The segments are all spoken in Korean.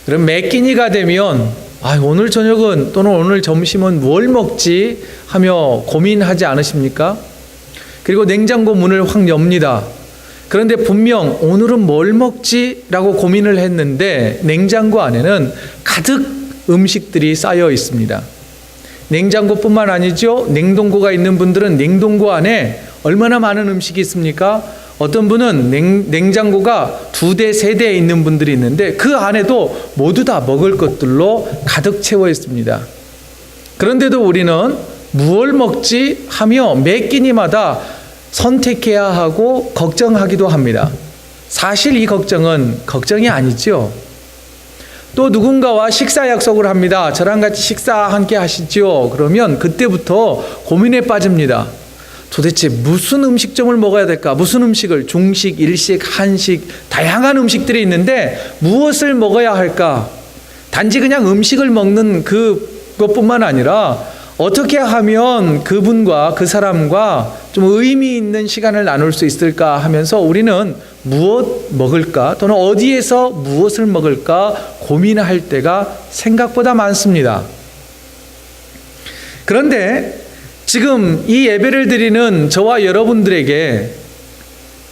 그럼 매 끼니가 되면 오늘 저녁은 또는 오늘 점심은 뭘 먹지 하며 고민하지 않으십니까? 그리고 냉장고 문을 확 엽니다. 그런데 분명 오늘은 뭘 먹지? 라고 고민을 했는데 냉장고 안에는 가득 음식들이 쌓여 있습니다. 냉장고뿐만 아니죠. 냉동고가 있는 분들은 냉동고 안에 얼마나 많은 음식이 있습니까? 어떤 분은 냉장고가 2대, 3대 있는 분들이 있는데 그 안에도 모두 다 먹을 것들로 가득 채워 있습니다. 그런데도 우리는 무엇을 먹지 하며 매 끼니마다 선택해야 하고 걱정하기도 합니다. 사실 이 걱정은 걱정이 아니죠. 또 누군가와 식사 약속을 합니다. 저랑 같이 식사 함께 하시죠. 그러면 그때부터 고민에 빠집니다. 도대체 무슨 음식점을 먹어야 될까? 무슨 음식을, 중식, 일식, 한식, 다양한 음식들이 있는데 무엇을 먹어야 할까? 단지 그냥 음식을 먹는 그것뿐만 아니라 어떻게 하면 그분과 그 사람과 좀 의미 있는 시간을 나눌 수 있을까 하면서 우리는 무엇 먹을까 또는 어디에서 무엇을 먹을까 고민할 때가 생각보다 많습니다. 그런데 지금 이 예배를 드리는 저와 여러분들에게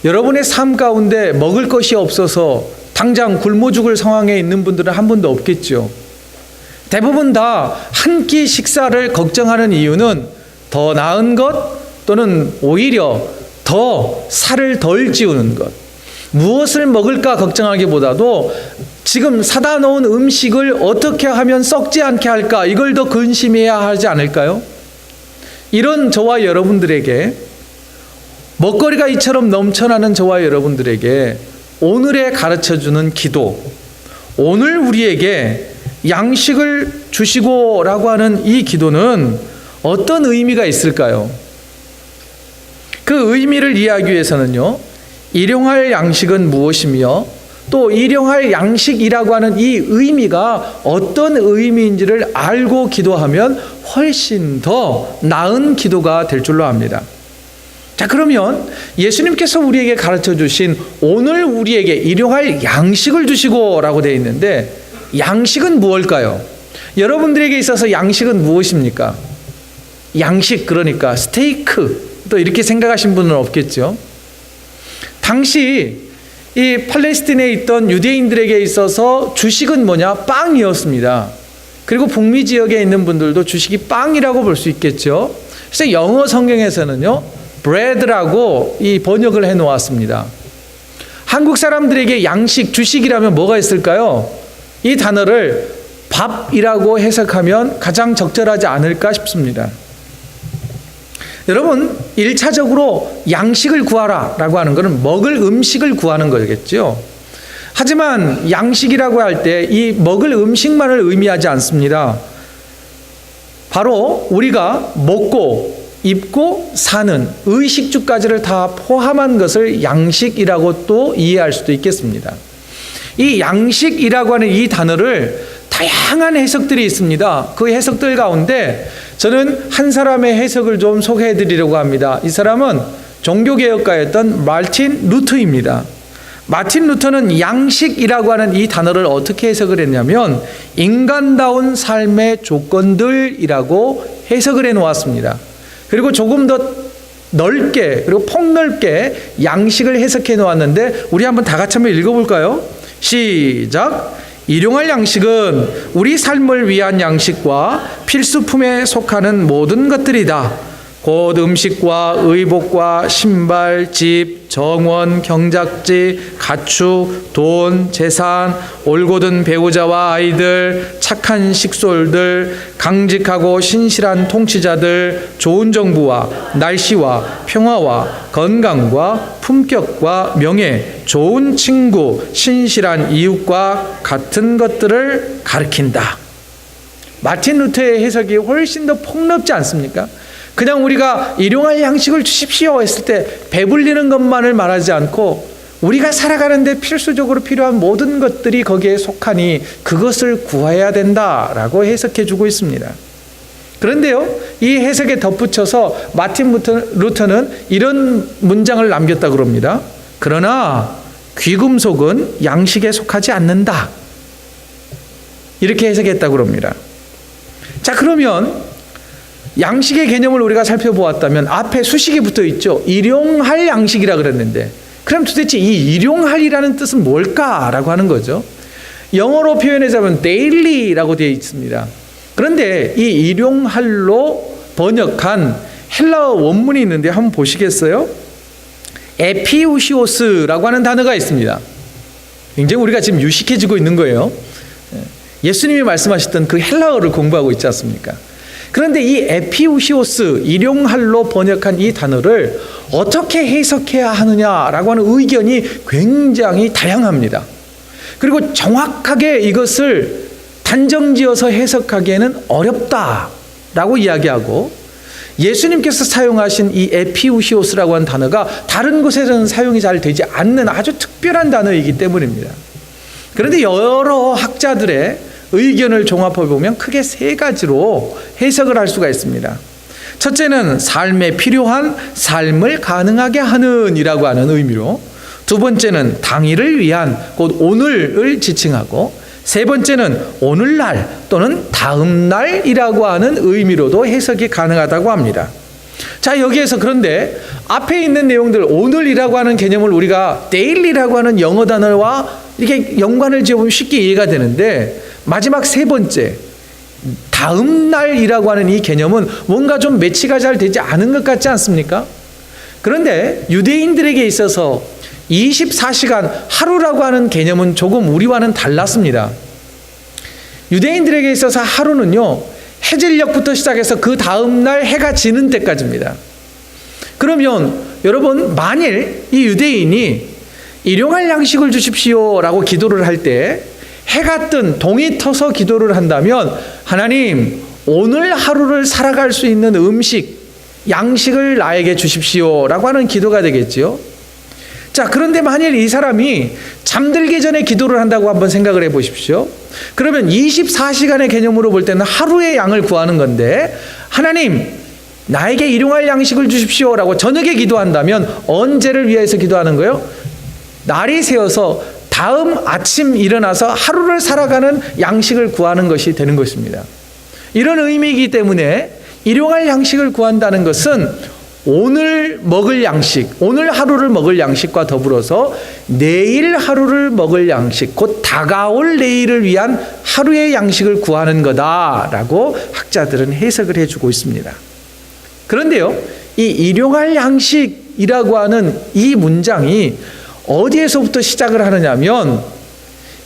여러분의 삶 가운데 먹을 것이 없어서 당장 굶어 죽을 상황에 있는 분들은 한 분도 없겠죠. 대부분 다 한 끼 식사를 걱정하는 이유는 더 나은 것 또는 오히려 더 살을 덜 찌우는 것, 무엇을 먹을까 걱정하기보다도 지금 사다 놓은 음식을 어떻게 하면 썩지 않게 할까, 이걸 더 근심해야 하지 않을까요? 이런 저와 여러분들에게, 먹거리가 이처럼 넘쳐나는 저와 여러분들에게 오늘에 가르쳐주는 기도, 오늘 우리에게 양식을 주시고 라고 하는 이 기도는 어떤 의미가 있을까요? 그 의미를 이해하기 위해서는요, 일용할 양식은 무엇이며 또 일용할 양식이라고 하는 이 의미가 어떤 의미인지를 알고 기도하면 훨씬 더 나은 기도가 될 줄로 압니다. 자, 그러면 예수님께서 우리에게 가르쳐 주신 오늘 우리에게 일용할 양식을 주시고 라고 되어 있는데 양식은 무엇일까요? 여러분들에게 있어서 양식은 무엇입니까? 양식, 그러니까 스테이크, 또 이렇게 생각하신 분은 없겠죠. 당시 이 팔레스틴에 있던 유대인들에게 있어서 주식은 뭐냐? 빵이었습니다. 그리고 북미 지역에 있는 분들도 주식이 빵이라고 볼 수 있겠죠. 그래서 영어 성경에서는요, bread라고 이 번역을 해 놓았습니다. 한국 사람들에게 양식, 주식이라면 뭐가 있을까요? 이 단어를 밥이라고 해석하면 가장 적절하지 않을까 싶습니다. 여러분, 1차적으로 양식을 구하라 라고 하는 것은 먹을 음식을 구하는 거겠죠. 하지만 양식이라고 할 때 이 먹을 음식만을 의미하지 않습니다. 바로 우리가 먹고 입고 사는 의식주까지를 다 포함한 것을 양식이라고 또 이해할 수도 있겠습니다. 이 양식이라고 하는 이 단어를 다양한 해석들이 있습니다. 그 해석들 가운데 저는 한 사람의 해석을 좀 소개해 드리려고 합니다. 이 사람은 종교개혁가였던 마틴 루터입니다. 마틴 루터는 양식이라고 하는 이 단어를 어떻게 해석을 했냐면 인간다운 삶의 조건들이라고 해석을 해 놓았습니다. 그리고 조금 더 넓게 그리고 폭넓게 양식을 해석해 놓았는데 우리 한번 다 같이 한번 읽어볼까요? 시작! 일용할 양식은 우리 삶을 위한 양식과 필수품에 속하는 모든 것들이다. 곧 음식과 의복과 신발, 집, 정원, 경작지, 가축, 돈, 재산, 올곧은 배우자와 아이들, 착한 식솔들, 강직하고 신실한 통치자들, 좋은 정부와 날씨와 평화와 건강과 품격과 명예, 좋은 친구, 신실한 이웃과 같은 것들을 가리킨다. 마틴 루터의 해석이 훨씬 더 폭넓지 않습니까? 그냥 우리가 일용할 양식을 주십시오 했을 때 배불리는 것만을 말하지 않고 우리가 살아가는데 필수적으로 필요한 모든 것들이 거기에 속하니 그것을 구해야 된다라고 해석해 주고 있습니다. 그런데요, 이 해석에 덧붙여서 마틴 루터는 이런 문장을 남겼다고 합니다. 그러나 귀금속은 양식에 속하지 않는다. 이렇게 해석했다고 합니다. 자, 그러면 양식의 개념을 우리가 살펴보았다면 앞에 수식이 붙어 있죠. 일용할 양식이라 그랬는데, 그럼 도대체 이 일용할이라는 뜻은 뭘까라고 하는 거죠. 영어로 표현하자면 daily라고 되어 있습니다. 그런데 이 일용할로 번역한 헬라어 원문이 있는데 한번 보시겠어요? 에피우시오스라고 하는 단어가 있습니다. 굉장히 우리가 지금 유식해지고 있는 거예요. 예수님이 말씀하셨던 그 헬라어를 공부하고 있지 않습니까? 그런데 이 에피우시오스, 일용할로 번역한 이 단어를 어떻게 해석해야 하느냐라고 하는 의견이 굉장히 다양합니다. 그리고 정확하게 이것을 단정지어서 해석하기에는 어렵다라고 이야기하고, 예수님께서 사용하신 이 에피우시오스라고 하는 단어가 다른 곳에서는 사용이 잘 되지 않는 아주 특별한 단어이기 때문입니다. 그런데 여러 학자들의 의견을 종합해 보면 크게 세 가지로 해석을 할 수가 있습니다. 첫째는 삶에 필요한 삶을 가능하게 하는 이라고 하는 의미로, 두 번째는 당일을 위한, 곧 오늘을 지칭하고, 세 번째는 오늘날 또는 다음날이라고 하는 의미로도 해석이 가능하다고 합니다. 자, 여기에서 그런데 앞에 있는 내용들, 오늘이라고 하는 개념을 우리가 daily라고 하는 영어 단어와 이렇게 연관을 지어보면 쉽게 이해가 되는데, 마지막 세 번째 다음날이라고 하는 이 개념은 뭔가 좀 매치가 잘 되지 않은 것 같지 않습니까? 그런데 유대인들에게 있어서 24시간 하루라고 하는 개념은 조금 우리와는 달랐습니다. 유대인들에게 있어서 하루는요, 해질녘부터 시작해서 그 다음날 해가 지는 때까지입니다. 그러면 여러분, 만일 이 유대인이 일용할 양식을 주십시오라고 기도를 할 때 해가 뜬 동이 터서 기도를 한다면, 하나님 오늘 하루를 살아갈 수 있는 음식, 양식을 나에게 주십시오라고 하는 기도가 되겠지요. 자, 그런데 만일 이 사람이 잠들기 전에 기도를 한다고 한번 생각을 해 보십시오. 그러면 24시간의 개념으로 볼 때는 하루의 양을 구하는 건데, 하나님 나에게 일용할 양식을 주십시오라고 저녁에 기도한다면 언제를 위해서 기도하는 거예요? 날이 새어서 다음 아침 일어나서 하루를 살아가는 양식을 구하는 것이 되는 것입니다. 이런 의미이기 때문에 일용할 양식을 구한다는 것은 오늘 먹을 양식, 오늘 하루를 먹을 양식과 더불어서 내일 하루를 먹을 양식, 곧 다가올 내일을 위한 하루의 양식을 구하는 거다라고 학자들은 해석을 해주고 있습니다. 그런데요, 이 일용할 양식이라고 하는 이 문장이 어디에서부터 시작을 하느냐면,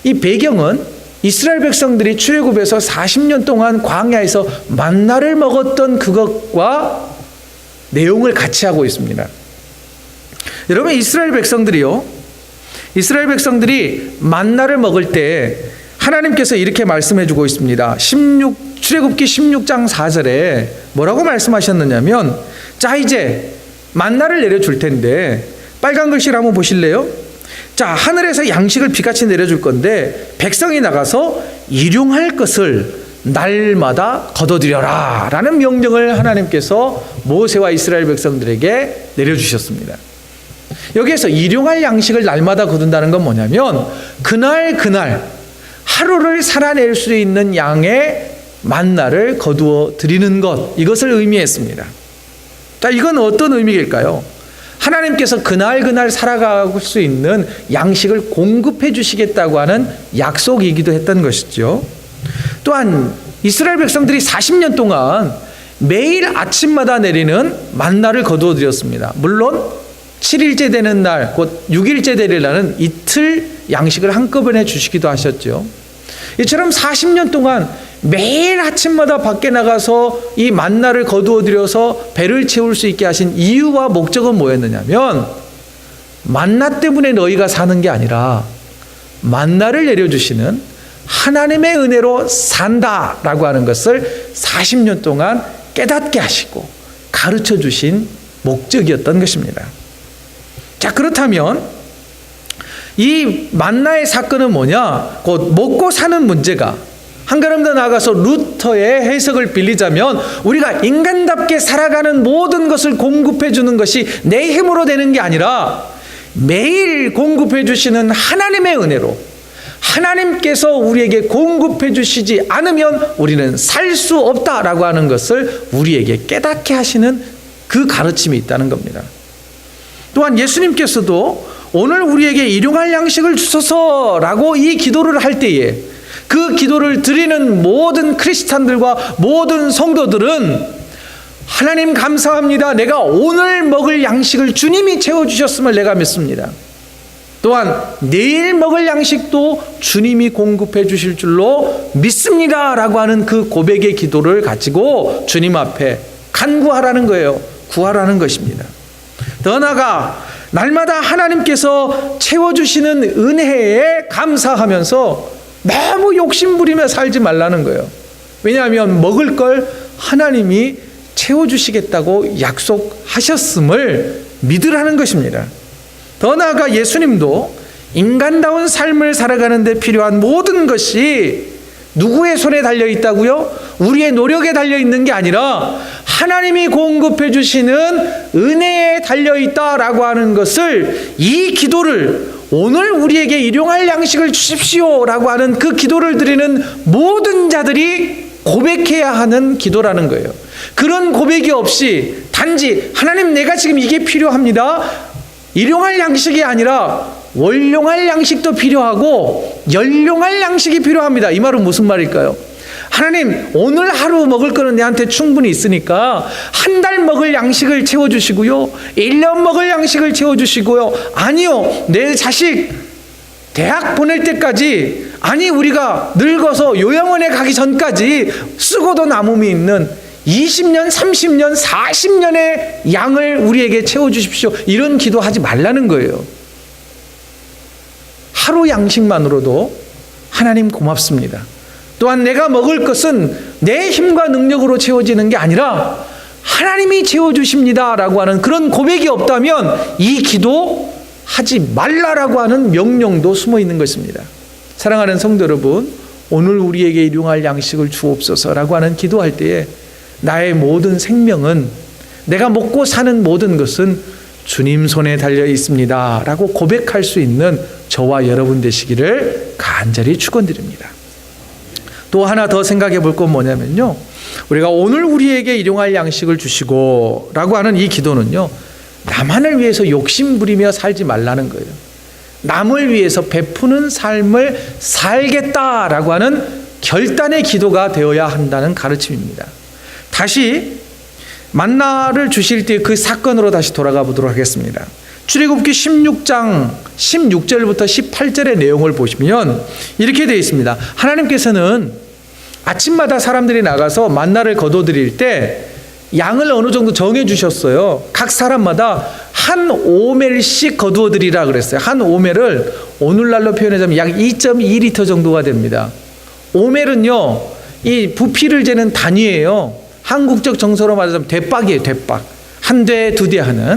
이 배경은 이스라엘 백성들이 출애굽에서 40년 동안 광야에서 만나를 먹었던 그것과 내용을 같이 하고 있습니다. 여러분, 이스라엘 백성들이 만나를 먹을 때 하나님께서 이렇게 말씀해 주고 있습니다. 출애굽기 16장 4절에 뭐라고 말씀하셨느냐면, 자, 이제 만나를 내려줄 텐데, 빨간 글씨를 한번 보실래요? 자, 하늘에서 양식을 비같이 내려줄 건데 백성이 나가서 일용할 것을 날마다 거둬들여라 라는 명령을 하나님께서 모세와 이스라엘 백성들에게 내려주셨습니다. 여기에서 일용할 양식을 날마다 거둔다는 건 뭐냐면, 그날 하루를 살아낼 수 있는 양의 만나를 거두어 드리는 것, 이것을 의미했습니다. 자, 이건 어떤 의미일까요? 하나님께서 그날 살아갈 수 있는 양식을 공급해 주시겠다고 하는 약속이기도 했던 것이죠. 또한 이스라엘 백성들이 40년 동안 매일 아침마다 내리는 만나를 거두어 드렸습니다. 물론 7일째 되는 날, 곧 6일째 되는 날은 이틀 양식을 한꺼번에 주시기도 하셨죠. 이처럼 40년 동안 매일 아침마다 밖에 나가서 이 만나를 거두어 들여서 배를 채울 수 있게 하신 이유와 목적은 뭐였느냐면, 만나 때문에 너희가 사는 게 아니라 만나를 내려주시는 하나님의 은혜로 산다라고 하는 것을 40년 동안 깨닫게 하시고 가르쳐 주신 목적이었던 것입니다. 자, 그렇다면 이 만나의 사건은 뭐냐? 곧 먹고 사는 문제가, 한 걸음 더 나아가서 루터의 해석을 빌리자면, 우리가 인간답게 살아가는 모든 것을 공급해 주는 것이 내 힘으로 되는 게 아니라 매일 공급해 주시는 하나님의 은혜로 하나님께서 우리에게 공급해 주시지 않으면 우리는 살 수 없다라고 하는 것을 우리에게 깨닫게 하시는 그 가르침이 있다는 겁니다. 또한 예수님께서도 오늘 우리에게 일용할 양식을 주소서라고 이 기도를 할 때에 그 기도를 드리는 모든 크리스찬들과 모든 성도들은 하나님 감사합니다. 내가 오늘 먹을 양식을 주님이 채워주셨음을 내가 믿습니다. 또한 내일 먹을 양식도 주님이 공급해 주실 줄로 믿습니다 라고 하는 그 고백의 기도를 가지고 주님 앞에 간구하라는 거예요. 구하라는 것입니다. 더 나아가 날마다 하나님께서 채워주시는 은혜에 감사하면서 너무 욕심부리며 살지 말라는 거예요. 왜냐하면 먹을 걸 하나님이 채워주시겠다고 약속하셨음을 믿으라는 것입니다. 더 나아가 예수님도 인간다운 삶을 살아가는 데 필요한 모든 것이 누구의 손에 달려 있다고요? 우리의 노력에 달려 있는 게 아니라 하나님이 공급해 주시는 은혜에 달려 있다라고 하는 것을, 이 기도를 오늘 우리에게 일용할 양식을 주십시오라고 하는 그 기도를 드리는 모든 자들이 고백해야 하는 기도라는 거예요. 그런 고백이 없이 단지 하나님 내가 지금 이게 필요합니다, 일용할 양식이 아니라 월용할 양식도 필요하고 연용할 양식이 필요합니다. 이 말은 무슨 말일까요? 하나님 오늘 하루 먹을 거는 내한테 충분히 있으니까 한 달 먹을 양식을 채워주시고요, 1년 먹을 양식을 채워주시고요, 아니요 내 자식 대학 보낼 때까지, 아니 우리가 늙어서 요양원에 가기 전까지 쓰고도 남음이 있는 20년, 30년, 40년의 양을 우리에게 채워주십시오. 이런 기도하지 말라는 거예요. 하루 양식만으로도 하나님 고맙습니다. 또한 내가 먹을 것은 내 힘과 능력으로 채워지는 게 아니라 하나님이 채워주십니다 라고 하는 그런 고백이 없다면 이 기도 하지 말라라고 하는 명령도 숨어 있는 것입니다. 사랑하는 성도 여러분, 오늘 우리에게 일용할 양식을 주옵소서라고 하는 기도할 때에 나의 모든 생명은, 내가 먹고 사는 모든 것은 주님 손에 달려 있습니다 라고 고백할 수 있는 저와 여러분 되시기를 간절히 축원드립니다. 또 하나 더 생각해 볼 건 뭐냐면요, 우리가 오늘 우리에게 일용할 양식을 주시고 라고 하는 이 기도는요, 나만을 위해서 욕심부리며 살지 말라는 거예요. 남을 위해서 베푸는 삶을 살겠다라고 하는 결단의 기도가 되어야 한다는 가르침입니다. 다시 만나를 주실 때 그 사건으로 다시 돌아가 보도록 하겠습니다. 출애굽기 16장 16절부터 18절의 내용을 보시면 이렇게 되어 있습니다. 하나님께서는 아침마다 사람들이 나가서 만나를 거둬들일 때 양을 어느 정도 정해 주셨어요. 각 사람마다 한 오멜씩 거두어 드리라 그랬어요. 한 오멜을 오늘날로 표현하자면 약 2.2리터 정도가 됩니다. 오멜은요, 이 부피를 재는 단위예요. 한국적 정서로 말하자면 대박이에요. 대박. 한 대, 두 대 하는.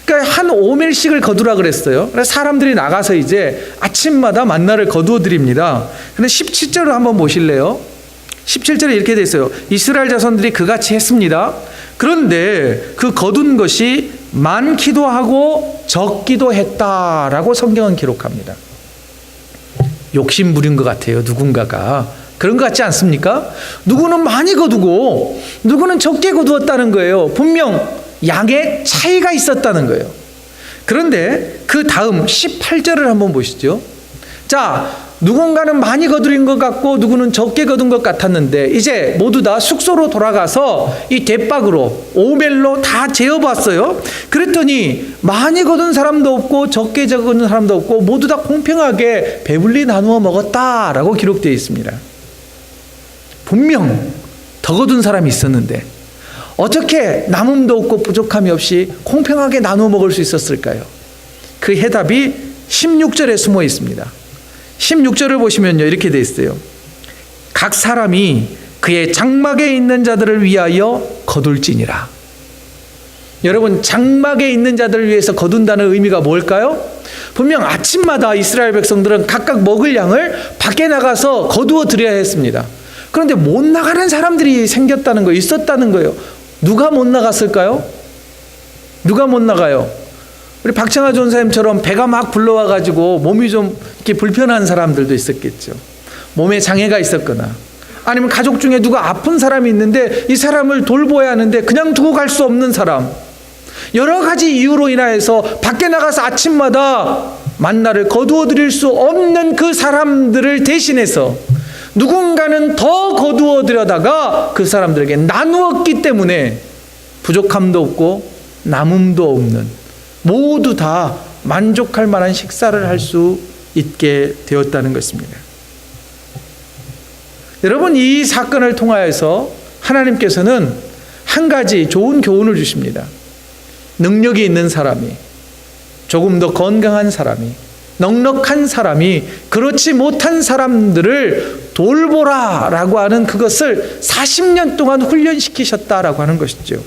그러니까 한 오멜씩을 거두라 그랬어요. 그래서 사람들이 나가서 이제 아침마다 만나를 거두어 드립니다. 근데 17절을 한번 보실래요? 17절에 이렇게 돼 있어요. 이스라엘 자손들이 그같이 했습니다. 그런데 그 거둔 것이 많기도 하고 적기도 했다라고 성경은 기록합니다. 욕심 부린 것 같아요. 누군가가. 그런 것 같지 않습니까? 누구는 많이 거두고 누구는 적게 거두었다는 거예요. 분명 양의 차이가 있었다는 거예요. 그런데 그 다음 18절을 한번 보시죠. 자, 누군가는 많이 거두린 것 같고 누구는 적게 거둔 것 같았는데 이제 모두 다 숙소로 돌아가서 이 대박으로 오멜로 다 재어봤어요. 그랬더니 많이 거둔 사람도 없고 적게 거둔 사람도 없고 모두 다 공평하게 배불리 나누어 먹었다라고 기록되어 있습니다. 분명 더 거둔 사람이 있었는데 어떻게 남음도 없고 부족함이 없이 공평하게 나누어 먹을 수 있었을까요? 그 해답이 16절에 숨어 있습니다. 16절을 보시면요, 이렇게 되어 있어요. 각 사람이 그의 장막에 있는 자들을 위하여 거둘지니라. 여러분, 장막에 있는 자들을 위해서 거둔다는 의미가 뭘까요? 분명 아침마다 이스라엘 백성들은 각각 먹을 양을 밖에 나가서 거두어 드려야 했습니다. 그런데 못 나가는 사람들이 생겼다는 거예요. 있었다는 거예요. 누가 못 나갔을까요? 누가 못 나가요? 우리 박창하 전사님처럼 배가 막 불러와가지고 몸이 좀 이렇게 불편한 사람들도 있었겠죠. 몸에 장애가 있었거나 아니면 가족 중에 누가 아픈 사람이 있는데 이 사람을 돌보아야 하는데 그냥 두고 갈 수 없는 사람, 여러 가지 이유로 인하여서 밖에 나가서 아침마다 만나를 거두어 드릴 수 없는 그 사람들을 대신해서 누군가는 더 거두어 들여다가 그 사람들에게 나누었기 때문에 부족함도 없고 남음도 없는, 모두 다 만족할 만한 식사를 할 수 있게 되었다는 것입니다. 여러분, 이 사건을 통하여서 하나님께서는 한 가지 좋은 교훈을 주십니다. 능력이 있는 사람이, 조금 더 건강한 사람이, 넉넉한 사람이 그렇지 못한 사람들을 돌보라라고 하는 그것을 40년 동안 훈련시키셨다라고 하는 것이죠.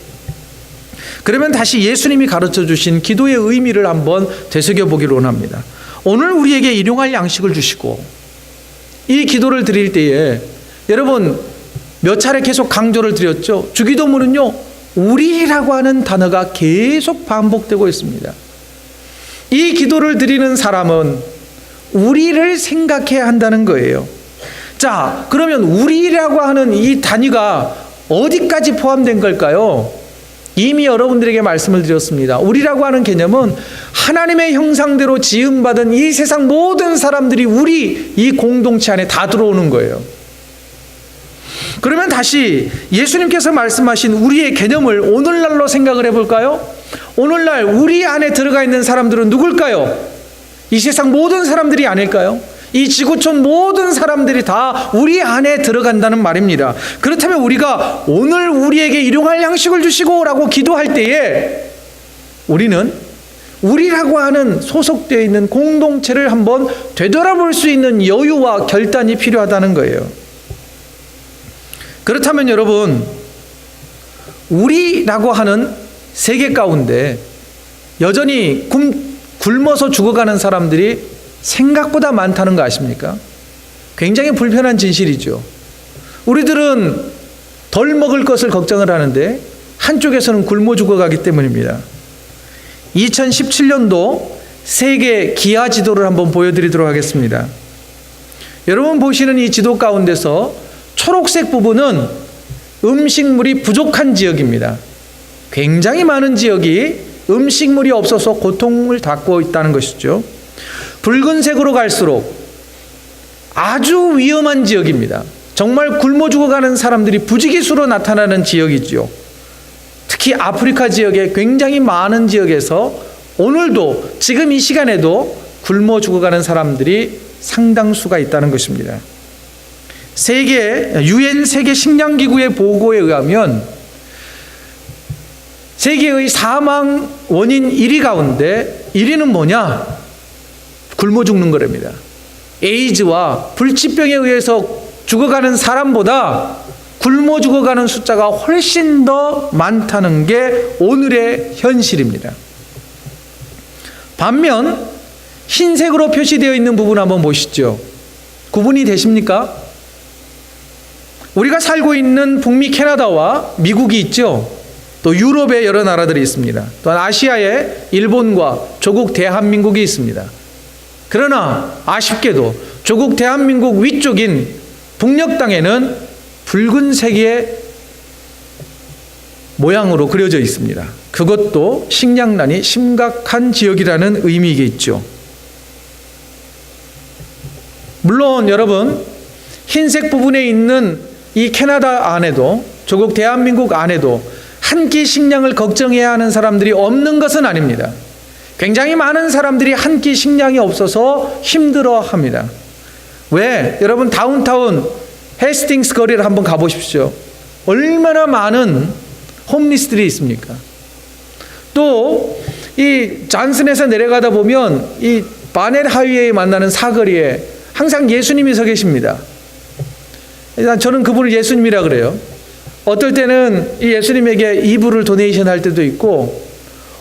그러면 다시 예수님이 가르쳐 주신 기도의 의미를 한번 되새겨보기를 원합니다. 오늘 우리에게 일용할 양식을 주시고 이 기도를 드릴 때에 여러분 몇 차례 계속 강조를 드렸죠. 주기도문은요, 우리라고 하는 단어가 계속 반복되고 있습니다. 이 기도를 드리는 사람은 우리를 생각해야 한다는 거예요. 자, 그러면 우리라고 하는 이 단위가 어디까지 포함된 걸까요? 이미 여러분들에게 말씀을 드렸습니다. 우리라고 하는 개념은 하나님의 형상대로 지음받은 이 세상 모든 사람들이 우리 이 공동체 안에 다 들어오는 거예요. 그러면 다시 예수님께서 말씀하신 우리의 개념을 오늘날로 생각을 해볼까요? 오늘날 우리 안에 들어가 있는 사람들은 누굴까요? 이 세상 모든 사람들이 아닐까요? 이 지구촌 모든 사람들이 다 우리 안에 들어간다는 말입니다. 그렇다면 우리가 오늘 우리에게 일용할 양식을 주시고 라고 기도할 때에 우리는 우리라고 하는 소속되어 있는 공동체를 한번 되돌아볼 수 있는 여유와 결단이 필요하다는 거예요. 그렇다면 여러분, 우리라고 하는 세계 가운데 여전히 굶어서 죽어가는 사람들이 생각보다 많다는 거 아십니까? 굉장히 불편한 진실이죠. 우리들은 덜 먹을 것을 걱정을 하는데 한쪽에서는 굶어 죽어가기 때문입니다. 2017년도 세계 기아 지도를 한번 보여드리도록 하겠습니다. 여러분 보시는 이 지도 가운데서 초록색 부분은 음식물이 부족한 지역입니다. 굉장히 많은 지역이 음식물이 없어서 고통을 받고 있다는 것이죠. 붉은색으로 갈수록 아주 위험한 지역입니다. 정말 굶어 죽어가는 사람들이 부지기수로 나타나는 지역이죠. 특히 아프리카 지역에 굉장히 많은 지역에서 오늘도 지금 이 시간에도 굶어 죽어가는 사람들이 상당수가 있다는 것입니다. 유엔 세계 식량기구의 보고에 의하면 세계의 사망 원인 1위 가운데 1위는 뭐냐? 굶어 죽는 거랍니다. 에이즈와 불치병에 의해서 죽어가는 사람보다 굶어 죽어가는 숫자가 훨씬 더 많다는 게 오늘의 현실입니다. 반면 흰색으로 표시되어 있는 부분 한번 보시죠. 구분이 되십니까? 우리가 살고 있는 북미 캐나다와 미국이 있죠. 또 유럽의 여러 나라들이 있습니다. 또한 아시아에 일본과 조국 대한민국이 있습니다. 그러나 아쉽게도 조국 대한민국 위쪽인 북녘 땅에는 붉은색의 모양으로 그려져 있습니다. 그것도 식량난이 심각한 지역이라는 의미이겠죠. 물론 여러분, 흰색 부분에 있는 이 캐나다 안에도, 조국 대한민국 안에도 한 끼 식량을 걱정해야 하는 사람들이 없는 것은 아닙니다. 굉장히 많은 사람들이 한 끼 식량이 없어서 힘들어합니다. 왜? 여러분 다운타운 헤스팅스 거리를 한번 가보십시오. 얼마나 많은 홈리스들이 있습니까? 또 이 잔슨에서 내려가다 보면 이 바넷 하이웨이에 만나는 사거리에 항상 예수님이 서 계십니다. 저는 그분을 예수님이라 그래요. 어떨 때는 이 예수님에게 이불을 도네이션 할 때도 있고,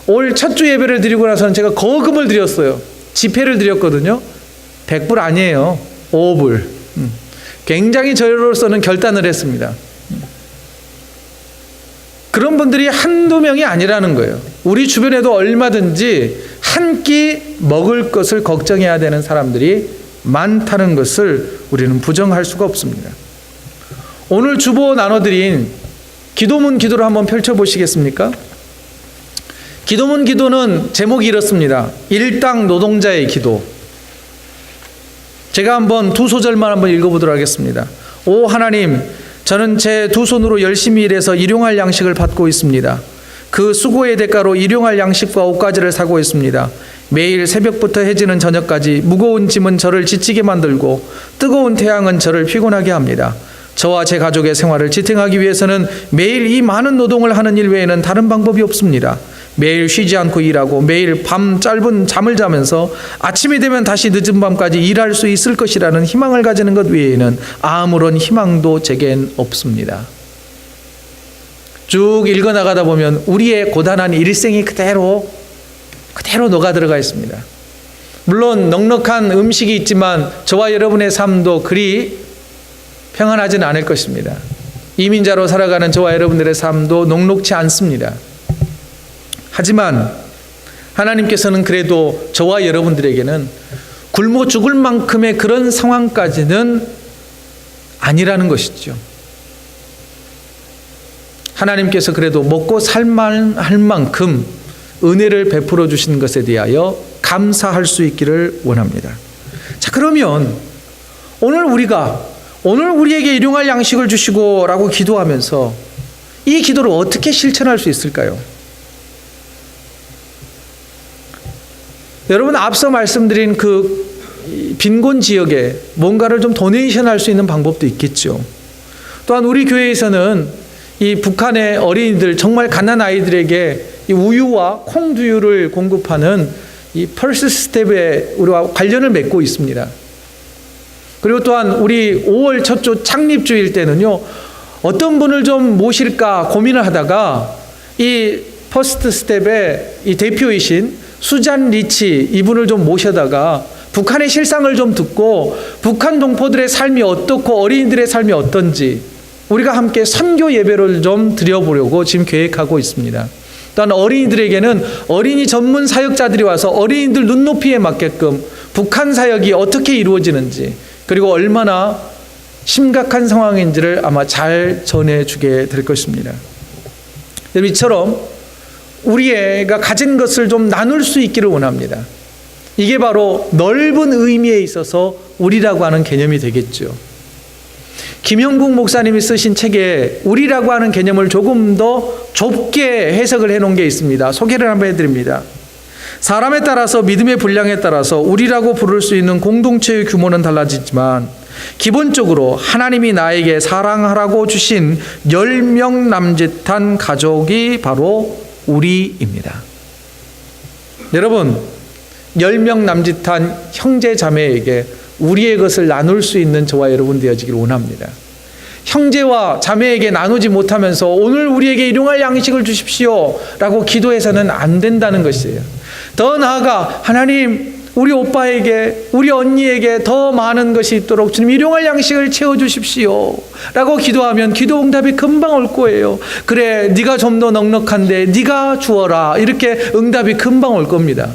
올 첫 주 예배를 드리고 나서는 제가 거금을 드렸어요. 지폐를 드렸거든요. 100불 아니에요. 5불. 굉장히 저로서는 결단을 했습니다. 그런 분들이 한두 명이 아니라는 거예요. 우리 주변에도 얼마든지 한 끼 먹을 것을 걱정해야 되는 사람들이 많다는 것을 우리는 부정할 수가 없습니다. 오늘 주보 나눠드린 기도문 기도를 한번 펼쳐보시겠습니까? 기도문 기도는 제목이 이렇습니다. 일당 노동자의 기도. 제가 한번 두 소절만 한번 읽어보도록 하겠습니다. 오 하나님, 저는 제 두 손으로 열심히 일해서 일용할 양식을 받고 있습니다. 그 수고의 대가로 일용할 양식과 옷가지를 사고 있습니다. 매일 새벽부터 해지는 저녁까지 무거운 짐은 저를 지치게 만들고 뜨거운 태양은 저를 피곤하게 합니다. 저와 제 가족의 생활을 지탱하기 위해서는 매일 이 많은 노동을 하는 일 외에는 다른 방법이 없습니다. 매일 쉬지 않고 일하고 매일 밤 짧은 잠을 자면서 아침이 되면 다시 늦은 밤까지 일할 수 있을 것이라는 희망을 가지는 것 외에는 아무런 희망도 제겐 없습니다. 쭉 읽어나가다 보면 우리의 고단한 일생이 그대로 녹아 들어가 있습니다. 물론 넉넉한 음식이 있지만 저와 여러분의 삶도 그리 평안하지는 않을 것입니다. 이민자로 살아가는 저와 여러분들의 삶도 녹록치 않습니다. 하지만 하나님께서는 그래도 저와 여러분들에게는 굶어 죽을 만큼의 그런 상황까지는 아니라는 것이죠. 하나님께서 그래도 먹고 살만할 만큼 은혜를 베풀어 주신 것에 대하여 감사할 수 있기를 원합니다. 자, 그러면 오늘 우리에게 일용할 양식을 주시고 라고 기도하면서 이 기도를 어떻게 실천할 수 있을까요? 여러분, 앞서 말씀드린 그 빈곤 지역에 뭔가를 좀 도네이션 할 수 있는 방법도 있겠죠. 또한 우리 교회에서는 이 북한의 어린이들, 정말 가난한 아이들에게 이 우유와 콩두유를 공급하는 이 펄스 스텝에 우리와 관련을 맺고 있습니다. 그리고 또한 우리 5월 첫 주 창립주일 때는요, 어떤 분을 좀 모실까 고민을 하다가 이 퍼스트 스텝의 이 대표이신 수잔 리치 이분을 좀 모셔다가 북한의 실상을 좀 듣고 북한 동포들의 삶이 어떻고 어린이들의 삶이 어떤지 우리가 함께 선교 예배를 좀 드려보려고 지금 계획하고 있습니다. 또한 어린이들에게는 어린이 전문 사역자들이 와서 어린이들 눈높이에 맞게끔 북한 사역이 어떻게 이루어지는지 그리고 얼마나 심각한 상황인지를 아마 잘 전해주게 될 것입니다. 여러분, 이처럼 우리가 가진 것을 좀 나눌 수 있기를 원합니다. 이게 바로 넓은 의미에 있어서 우리라고 하는 개념이 되겠죠. 김영국 목사님이 쓰신 책에 우리라고 하는 개념을 조금 더 좁게 해석을 해놓은 게 있습니다. 소개를 한번 해드립니다. 사람에 따라서 믿음의 분량에 따라서 우리라고 부를 수 있는 공동체의 규모는 달라지지만 기본적으로 하나님이 나에게 사랑하라고 주신 10명 남짓한 가족이 바로 우리입니다. 여러분, 10명 남짓한 형제 자매에게 우리의 것을 나눌 수 있는 저와 여러분 되어지기를 원합니다. 형제와 자매에게 나누지 못하면서 오늘 우리에게 일용할 양식을 주십시오 라고 기도해서는 안 된다는 것이에요. 더 나아가 하나님, 우리 오빠에게, 우리 언니에게 더 많은 것이 있도록 주님 일용할 양식을 채워주십시오 라고 기도하면 기도 응답이 금방 올 거예요. 그래, 네가 좀 더 넉넉한데 네가 주어라, 이렇게 응답이 금방 올 겁니다.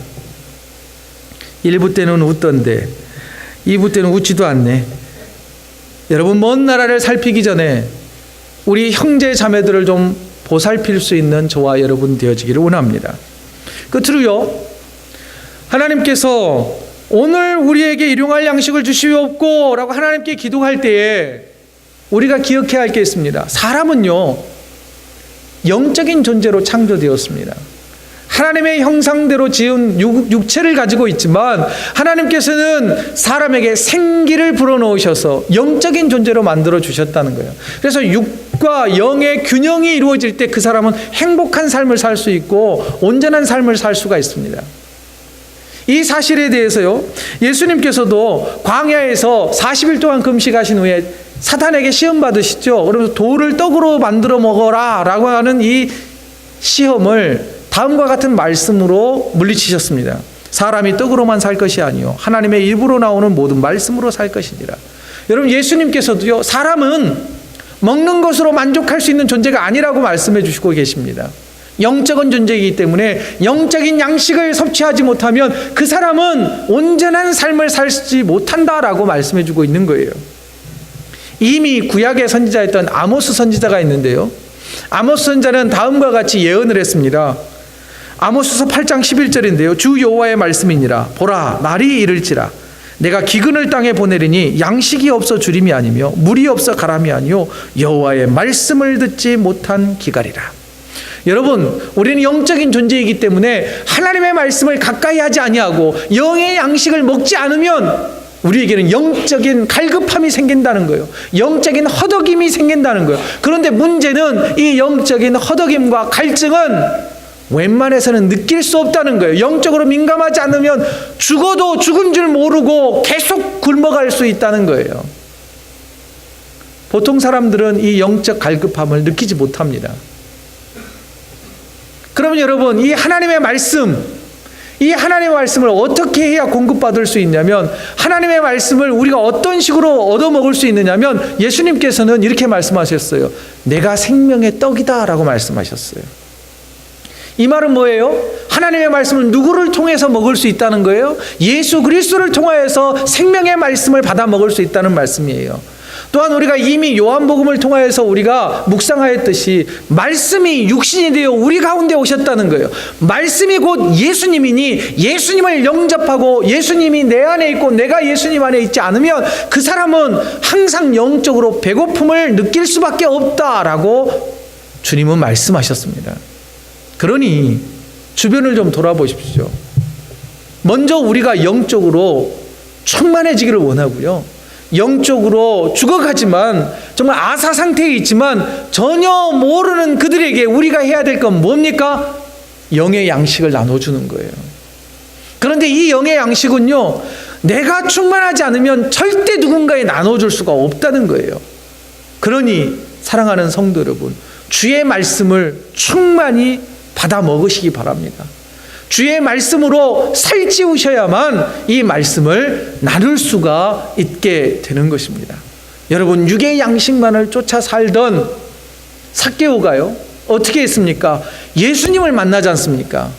1부 때는 웃던데 2부 때는 웃지도 않네. 여러분, 먼 나라를 살피기 전에 우리 형제 자매들을 좀 보살필 수 있는 저와 여러분 되어지기를 원합니다. 끝으로요, 하나님께서 오늘 우리에게 일용할 양식을 주시옵고 라고 하나님께 기도할 때에 우리가 기억해야 할 게 있습니다. 사람은요, 영적인 존재로 창조되었습니다. 하나님의 형상대로 지은 육체를 가지고 있지만 하나님께서는 사람에게 생기를 불어넣으셔서 영적인 존재로 만들어 주셨다는 거예요. 그래서 육과 영의 균형이 이루어질 때 그 사람은 행복한 삶을 살 수 있고 온전한 삶을 살 수가 있습니다. 이 사실에 대해서요, 예수님께서도 광야에서 40일 동안 금식하신 후에 사탄에게 시험 받으시죠. 그러면서 돌을 떡으로 만들어 먹어라 라고 하는 이 시험을 다음과 같은 말씀으로 물리치셨습니다. 사람이 떡으로만 살 것이 아니요 하나님의 입으로 나오는 모든 말씀으로 살 것이니라. 여러분, 예수님께서도요, 사람은 먹는 것으로 만족할 수 있는 존재가 아니라고 말씀해 주시고 계십니다. 영적인 존재이기 때문에 영적인 양식을 섭취하지 못하면 그 사람은 온전한 삶을 살지 못한다라고 말씀해 주고 있는 거예요. 이미 구약의 선지자였던 아모스 선지자가 있는데요. 아모스 선지자는 다음과 같이 예언을 했습니다. 아모스서 8장 11절인데요. 주 여호와의 말씀이니라. 보라, 날이 이를지라. 내가 기근을 땅에 보내리니 양식이 없어 주림이 아니며 물이 없어 가람이 아니요 여호와의 말씀을 듣지 못한 기갈이라. 여러분, 우리는 영적인 존재이기 때문에 하나님의 말씀을 가까이 하지 아니하고 영의 양식을 먹지 않으면 우리에게는 영적인 갈급함이 생긴다는 거예요. 영적인 허덕임이 생긴다는 거예요. 그런데 문제는 이 영적인 허덕임과 갈증은 웬만해서는 느낄 수 없다는 거예요. 영적으로 민감하지 않으면 죽어도 죽은 줄 모르고 계속 굶어갈 수 있다는 거예요. 보통 사람들은 이 영적 갈급함을 느끼지 못합니다. 그러면 여러분, 이 하나님의 말씀을 어떻게 해야 공급받을 수 있냐면, 하나님의 말씀을 우리가 어떤 식으로 얻어먹을 수 있느냐면, 예수님께서는 이렇게 말씀하셨어요. 내가 생명의 떡이다 라고 말씀하셨어요. 이 말은 뭐예요? 하나님의 말씀을 누구를 통해서 먹을 수 있다는 거예요? 예수 그리스도를 통하여서 생명의 말씀을 받아 먹을 수 있다는 말씀이에요. 또한 우리가 이미 요한복음을 통하여서 우리가 묵상하였듯이 말씀이 육신이 되어 우리 가운데 오셨다는 거예요. 말씀이 곧 예수님이니 예수님을 영접하고 예수님이 내 안에 있고 내가 예수님 안에 있지 않으면 그 사람은 항상 영적으로 배고픔을 느낄 수밖에 없다라고 주님은 말씀하셨습니다. 그러니 주변을 좀 돌아보십시오. 먼저 우리가 영적으로 충만해지기를 원하고요. 영적으로 죽어가지만 정말 아사 상태에 있지만 전혀 모르는 그들에게 우리가 해야 될 건 뭡니까? 영의 양식을 나눠주는 거예요. 그런데 이 영의 양식은요, 내가 충만하지 않으면 절대 누군가에 나눠줄 수가 없다는 거예요. 그러니 사랑하는 성도 여러분, 주의 말씀을 충만히 받아 먹으시기 바랍니다. 주의 말씀으로 살찌우셔야만 이 말씀을 나눌 수가 있게 되는 것입니다. 여러분, 육의 양식만을 쫓아 살던 삭개오가요, 어떻게 했습니까? 예수님을 만나지 않습니까?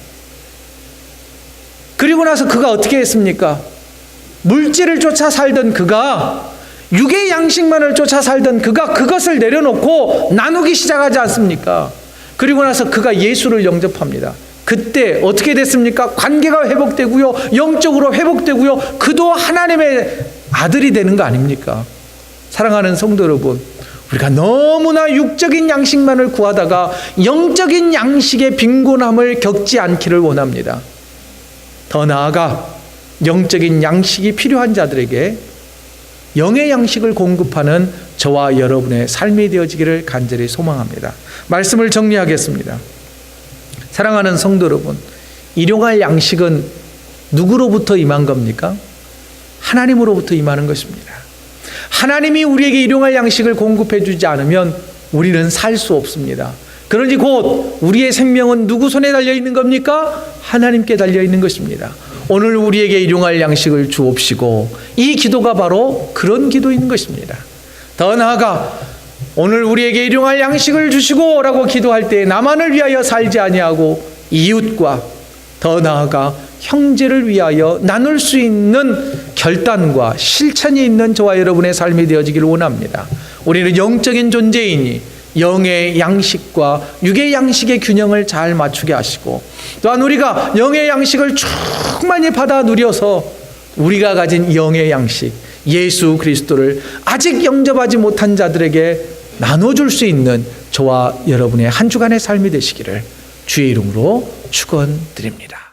그리고 나서 그가 어떻게 했습니까? 물질을 쫓아 살던 그가, 육의 양식만을 쫓아 살던 그가 그것을 내려놓고 나누기 시작하지 않습니까? 그리고 나서 그가 예수를 영접합니다. 그때 어떻게 됐습니까? 관계가 회복되고요, 영적으로 회복되고요, 그도 하나님의 아들이 되는 거 아닙니까? 사랑하는 성도 여러분, 우리가 너무나 육적인 양식만을 구하다가 영적인 양식의 빈곤함을 겪지 않기를 원합니다. 더 나아가 영적인 양식이 필요한 자들에게 영의 양식을 공급하는 저와 여러분의 삶이 되어지기를 간절히 소망합니다. 말씀을 정리하겠습니다. 사랑하는 성도 여러분, 일용할 양식은 누구로부터 임한 겁니까? 하나님으로부터 임하는 것입니다. 하나님이 우리에게 일용할 양식을 공급해 주지 않으면 우리는 살 수 없습니다. 그러니 곧 우리의 생명은 누구 손에 달려 있는 겁니까? 하나님께 달려 있는 것입니다. 오늘 우리에게 일용할 양식을 주옵시고, 이 기도가 바로 그런 기도인 것입니다. 더 나아가 오늘 우리에게 일용할 양식을 주시고 라고 기도할 때 나만을 위하여 살지 아니하고 이웃과 더 나아가 형제를 위하여 나눌 수 있는 결단과 실천이 있는 저와 여러분의 삶이 되어지기를 원합니다. 우리는 영적인 존재이니 영의 양식과 육의 양식의 균형을 잘 맞추게 하시고, 또한 우리가 영의 양식을 충만히 받아 누려서 우리가 가진 영의 양식, 예수 그리스도를 아직 영접하지 못한 자들에게 나눠줄 수 있는 저와 여러분의 한 주간의 삶이 되시기를 주의 이름으로 축원드립니다.